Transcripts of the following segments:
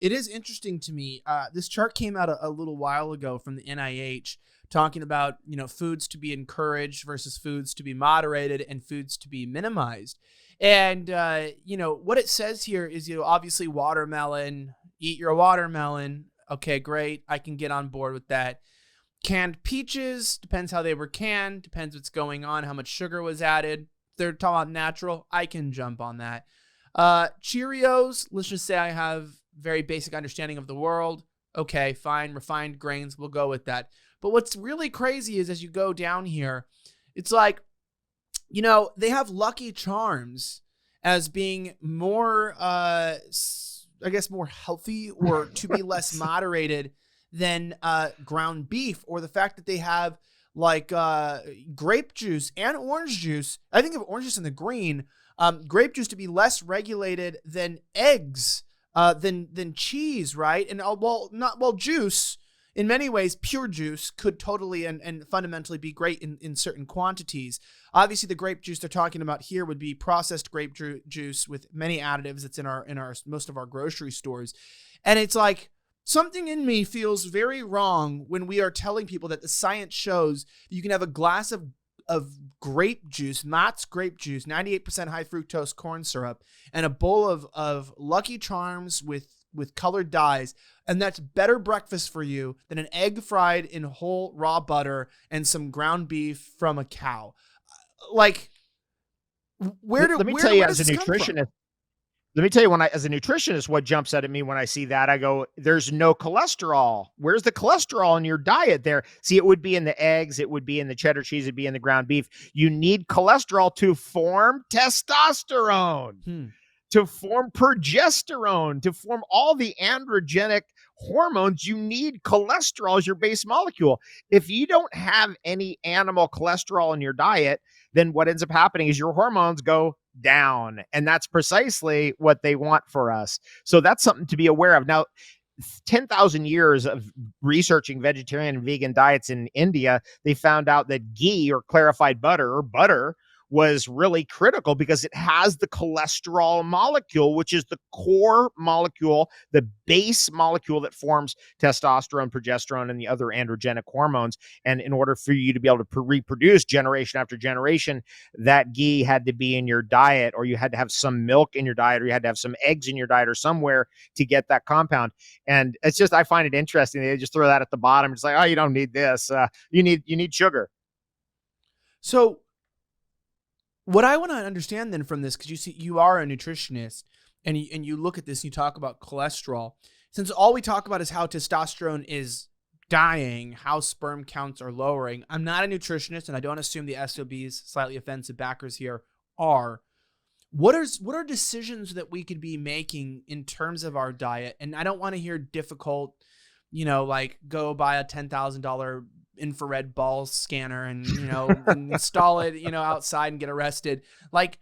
It is interesting to me. This chart came out a little while ago from the NIH talking about, foods to be encouraged versus foods to be moderated and foods to be minimized. And, what it says here is, obviously watermelon, eat your watermelon. Okay, great. I can get on board with that. Canned peaches, depends how they were canned, depends what's going on, how much sugar was added. If they're talking about natural, I can jump on that. Cheerios, let's just say I have very basic understanding of the world. Okay, fine. Refined grains, we'll go with that. But what's really crazy is as you go down here, it's like, they have Lucky Charms as being more, more healthy or to be less moderated than ground beef, or the fact that they have like grape juice and orange juice. I think of orange juice in the green, grape juice to be less regulated than eggs, than cheese, right? And juice in many ways, pure juice could totally and fundamentally be great in certain quantities. Obviously, the grape juice they're talking about here would be processed grape juice with many additives. It's in our most of our grocery stores, and it's like something in me feels very wrong when we are telling people that the science shows you can have a glass of grape juice, Mott's grape juice, 98% high fructose corn syrup, and a bowl of Lucky Charms with colored dyes, and that's better breakfast for you than an egg fried in whole raw butter and some ground beef from a cow. Like, where does this come from? Let me tell you, as a nutritionist, what jumps out at me when I see that, I go, there's no cholesterol. Where's the cholesterol in your diet there? See, it would be in the eggs. It would be in the cheddar cheese. It'd be in the ground beef. You need cholesterol to form testosterone, to form progesterone, to form all the androgenic hormones. You need cholesterol as your base molecule. If you don't have any animal cholesterol in your diet, then what ends up happening is your hormones go down. And that's precisely what they want for us. So that's something to be aware of. Now, 10,000 years of researching vegetarian and vegan diets in India, they found out that ghee, or clarified butter, or butter, was really critical because it has the cholesterol molecule, which is the core molecule, the base molecule that forms testosterone, progesterone, and the other androgenic hormones. And in order for you to be able to reproduce generation after generation, that ghee had to be in your diet, or you had to have some milk in your diet, or you had to have some eggs in your diet or somewhere to get that compound. And it's just, I find it interesting. They just throw that at the bottom. It's like, oh, you don't need this. You need sugar. So what I want to understand then from this, because you are a nutritionist and you look at this and you talk about cholesterol, since all we talk about is how testosterone is dying, how sperm counts are lowering. I'm not a nutritionist, and I don't assume the SOBs, slightly offensive backers here, are. What are decisions that we could be making in terms of our diet? And I don't want to hear difficult, like go buy a $10,000 infrared ball scanner and install it outside and get arrested. Like,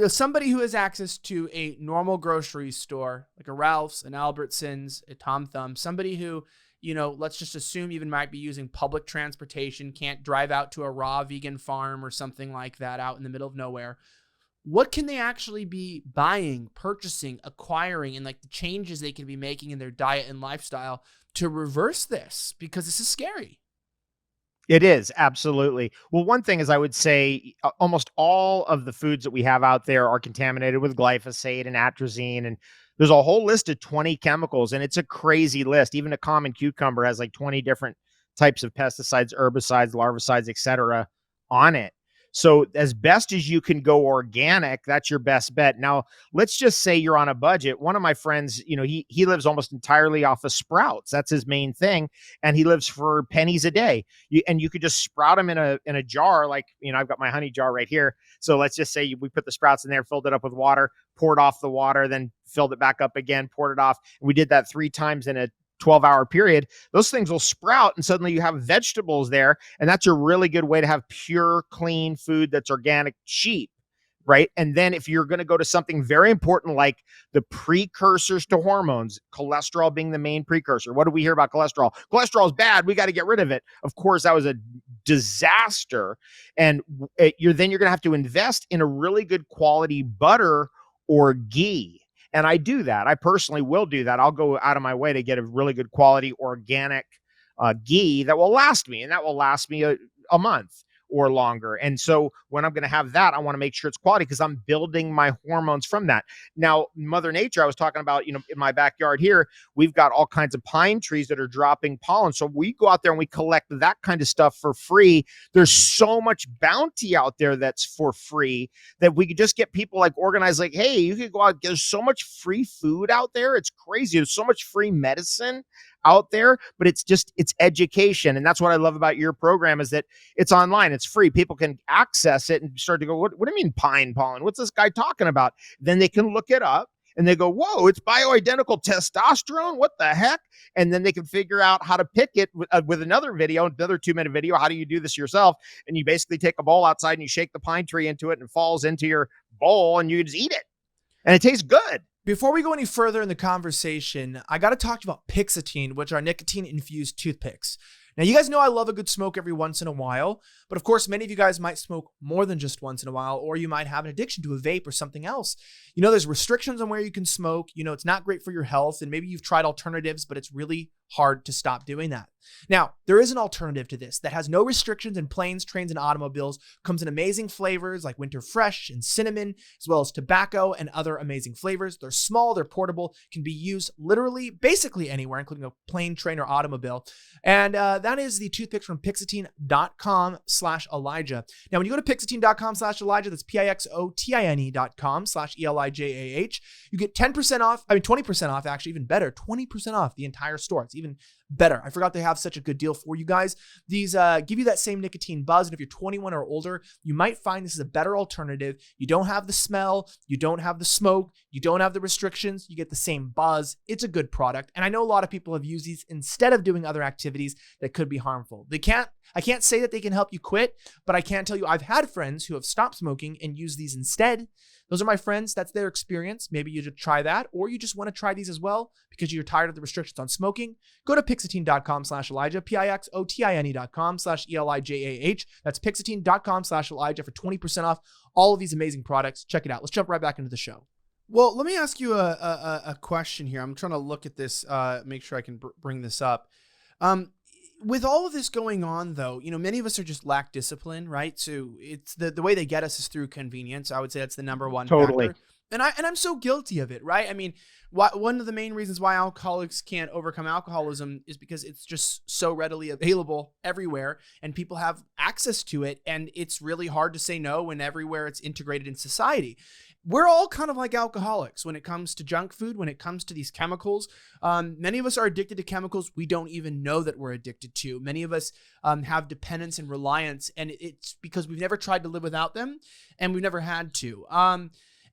somebody who has access to a normal grocery store like a Ralph's, an Albertsons, a Tom Thumb, somebody who let's just assume even might be using public transportation, can't drive out to a raw vegan farm or something like that out in the middle of nowhere, what can they actually be buying, purchasing, acquiring, and like the changes they can be making in their diet and lifestyle to reverse this? Because this is scary. It is, absolutely. Well, one thing is, I would say almost all of the foods that we have out there are contaminated with glyphosate and atrazine, and there's a whole list of 20 chemicals, and it's a crazy list. Even a common cucumber has like 20 different types of pesticides, herbicides, larvicides, etc. on it. So as best as you can go organic, that's your best bet. Now, let's just say you're on a budget. One of my friends, he lives almost entirely off of sprouts. That's his main thing. And he lives for pennies a day. You could just sprout them in a jar. Like, I've got my honey jar right here. So let's just say we put the sprouts in there, filled it up with water, poured off the water, then filled it back up again, poured it off. And we did that 3 times in a 12-hour period. Those things will sprout, and suddenly you have vegetables there. And that's a really good way to have pure, clean food that's organic, cheap, right? And then if you're going to go to something very important like the precursors to hormones, cholesterol being the main precursor. What do we hear about cholesterol? Cholesterol is bad. We got to get rid of it. Of course, that was a disaster. And you're going to have to invest in a really good quality butter or ghee. And I do that. I personally will do that. I'll go out of my way to get a really good quality organic ghee that will last me, and that will last me a month or longer. And so when I'm going to have that, I want to make sure it's quality because I'm building my hormones from that. Now, Mother Nature, I was talking about, in my backyard here, we've got all kinds of pine trees that are dropping pollen. So we go out there and we collect that kind of stuff for free. There's so much bounty out there that's for free that we could just get people like organized, like, hey, you could go out. There's so much free food out there. It's crazy. There's so much free medicine out there, but it's education. And that's what I love about your program is that it's online. It's free. People can access it and start to go, what do you mean pine pollen? What's this guy talking about? Then they can look it up and they go, whoa, it's bioidentical testosterone. What the heck? And then they can figure out how to pick it with another 2-minute video. How do you do this yourself? And you basically take a bowl outside and you shake the pine tree into it and it falls into your bowl and you just eat it. And it tastes good. Before we go any further in the conversation, I got to talk to you about Pixatine, which are nicotine-infused toothpicks. Now, you guys know I love a good smoke every once in a while, but of course, many of you guys might smoke more than just once in a while, or you might have an addiction to a vape or something else. There's restrictions on where you can smoke. It's not great for your health, and maybe you've tried alternatives, but it's really hard to stop doing that. Now, there is an alternative to this that has no restrictions in planes, trains, and automobiles, comes in amazing flavors like winter fresh and cinnamon, as well as tobacco and other amazing flavors. They're small, they're portable, can be used literally basically anywhere, including a plane, train, or automobile. And that is the toothpicks from Pixatine.com/Elijah. Now, when you go to Pixatine.com/Elijah, that's Pixatine.com/ELIJAH, you get 20% off, actually, even better, 20% off the entire store. It's even better. I forgot they have such a good deal for you guys. These give you that same nicotine buzz. And if you're 21 or older, you might find this is a better alternative. You don't have the smell. You don't have the smoke. You don't have the restrictions. You get the same buzz. It's a good product. And I know a lot of people have used these instead of doing other activities that could be harmful. I can't say that they can help you quit, but I can tell you I've had friends who have stopped smoking and used these instead. Those are my friends. That's their experience. Maybe you should try that, or you just want to try these as well because you're tired of the restrictions on smoking. Go to Pixatine.com/Elijah, Pixotine.com/ELIJAH. That's Pixatine.com/Elijah for 20% off all of these amazing products. Check it out. Let's jump right back into the show. Well, let me ask you a question here. I'm trying to look at this, make sure I can bring this up. With all of this going on, though, many of us are just lack discipline, right? So it's the way they get us is through convenience. I would say that's the number one Totally. factor. And I'm so guilty of it, right? I mean, one of the main reasons why alcoholics can't overcome alcoholism is because it's just so readily available everywhere and people have access to it. And it's really hard to say no when everywhere it's integrated in society. We're all kind of like alcoholics when it comes to junk food, when it comes to these chemicals. Many of us are addicted to chemicals we don't even know that we're addicted to. Many of us have dependence and reliance, and it's because we've never tried to live without them, and we've never had to.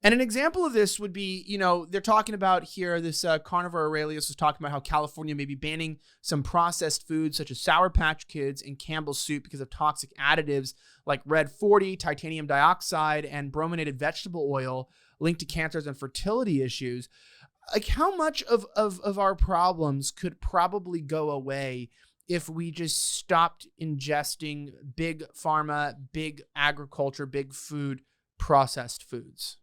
And an example of this would be, they're talking about here, this Carnivore Aurelius was talking about how California may be banning some processed foods such as Sour Patch Kids and Campbell's soup because of toxic additives like Red 40, titanium dioxide, and brominated vegetable oil linked to cancers and fertility issues. Like, how much of our problems could probably go away if we just stopped ingesting big pharma, big agriculture, big food, processed foods?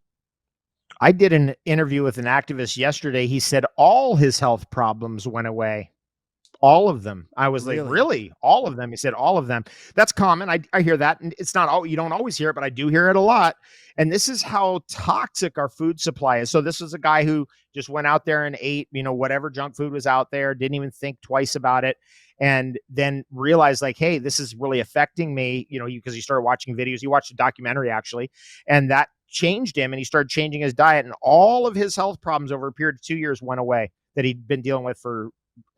I did an interview with an activist yesterday. He said all his health problems went away. All of them. I was like, really? All of them? He said all of them. That's common. I hear that. And it's not all, you don't always hear it, but I do hear it a lot. And this is how toxic our food supply is. So this is a guy who just went out there and ate, whatever junk food was out there, didn't even think twice about it. And then realized like, hey, this is really affecting me, because he started watching videos. He watched a documentary actually, and that changed him, and he started changing his diet, and all of his health problems over a period of 2 years went away that he'd been dealing with for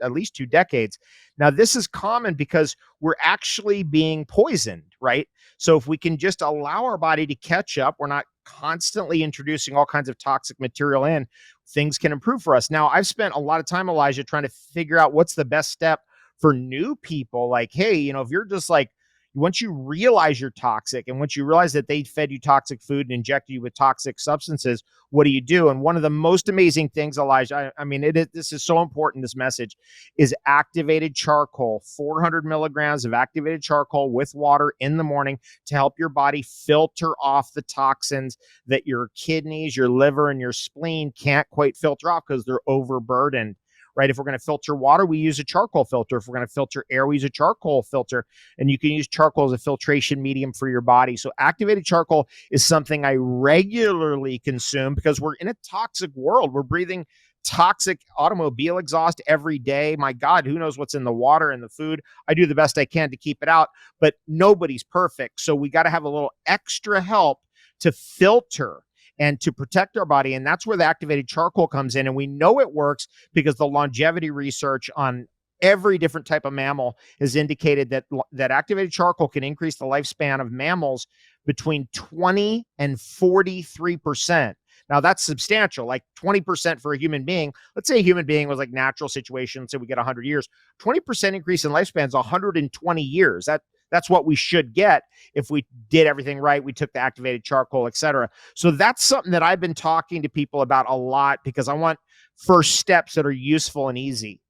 at least 2 decades. Now, this is common because we're actually being poisoned, right? So if we can just allow our body to catch up, we're not constantly introducing all kinds of toxic material in, things can improve for us. Now, I've spent a lot of time, Elijah, trying to figure out what's the best step for new people. Like, hey, if you're just like, Once you realize you're toxic, and once you realize that they fed you toxic food and injected you with toxic substances, what do? And one of the most amazing things, Elijah, I mean, this is so important, this message, is activated charcoal, 400 milligrams of activated charcoal with water in the morning to help your body filter off the toxins that your kidneys, your liver, and your spleen can't quite filter off because they're overburdened. Right? If we're going to filter water, we use a charcoal filter. If we're going to filter air, we use a charcoal filter. And you can use charcoal as a filtration medium for your body. So activated charcoal is something I regularly consume because we're in a toxic world. We're breathing toxic automobile exhaust every day. My God, who knows what's in the water and the food? I do the best I can to keep it out, but nobody's perfect. So we got to have a little extra help to filter and to protect our body. And that's where the activated charcoal comes in. And we know it works because the longevity research on every different type of mammal has indicated that activated charcoal can increase the lifespan of mammals between 20 and 43%. Now that's substantial, like 20% for a human being. Let's say a human being was like natural situation, say we get 100 years, 20% increase in lifespan is 120 years. That's what we should get if we did everything right. We took the activated charcoal, et cetera. So that's something that I've been talking to people about a lot because I want first steps that are useful and easy.